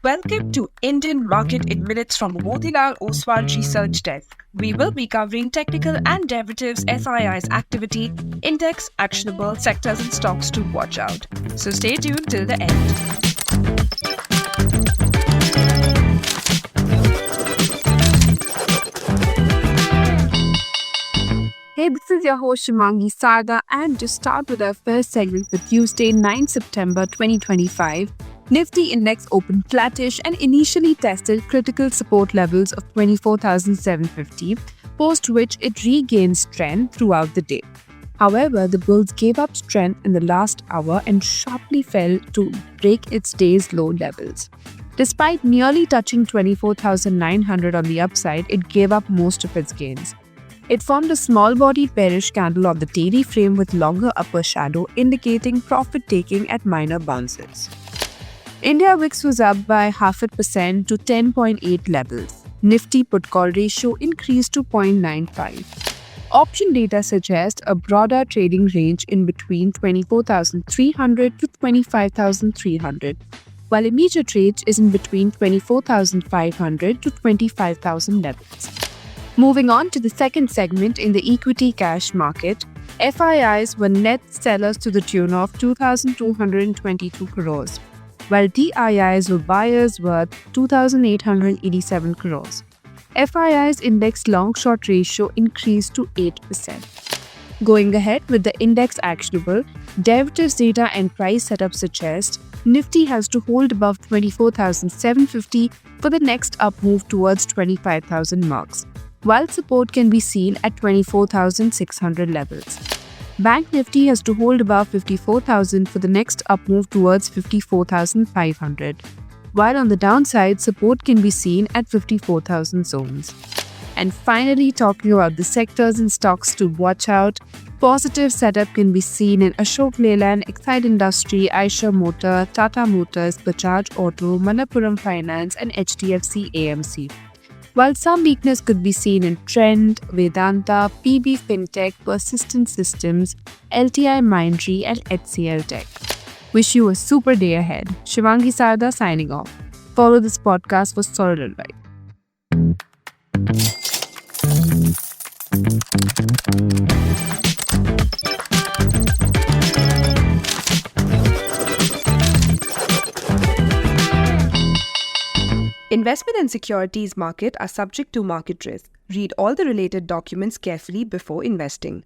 Welcome to Indian Market in Minutes from Motilal Oswal Research Desk. We will be covering technical and derivatives SII's activity, index, actionable sectors and stocks to watch out. So stay tuned till the end. Hey, this is your host Shimangi Sarda, and to start with our first segment for Tuesday, 9 September 2025, Nifty Index opened flattish and initially tested critical support levels of 24,750, post which it regained strength throughout the day. However, the bulls gave up strength in the last hour and sharply fell to break its day's low levels. Despite nearly touching 24,900 on the upside, it gave up most of its gains. It formed a small-bodied bearish candle on the daily frame with longer upper shadow, indicating profit-taking at minor bounces. India VIX was up by 0.5% to 10.8 levels. Nifty put-call ratio increased to 0.95. Option data suggests a broader trading range in between 24,300 to 25,300, while immediate trades is in between 24,500 to 25,000 levels. Moving on to the second segment in the equity cash market, FIIs were net sellers to the tune of 2,222 crores, while DIIs were buyers worth 2,887 crores. FII's index long-short ratio increased to 8%. Going ahead with the index actionable, derivatives data and price setup suggest Nifty has to hold above 24,750 for the next up move towards 25,000 marks, while support can be seen at 24,600 levels. Bank Nifty has to hold above 54,000 for the next up move towards 54,500, while on the downside, support can be seen at 54,000 zones. And finally, talking about the sectors and stocks to watch out, positive setup can be seen in Ashok Leyland, Exide Industry, Eicher Motor, Tata Motors, Bajaj Auto, Manappuram Finance and HDFC AMC. While some weakness could be seen in Trend, Vedanta, PB Fintech, Persistent Systems, LTI Mindtree and HCL Tech. Wish you a super day ahead. Shivangi Sarda signing off. Follow this podcast for solid advice. Investment and securities market are subject to market risk. Read all the related documents carefully before investing.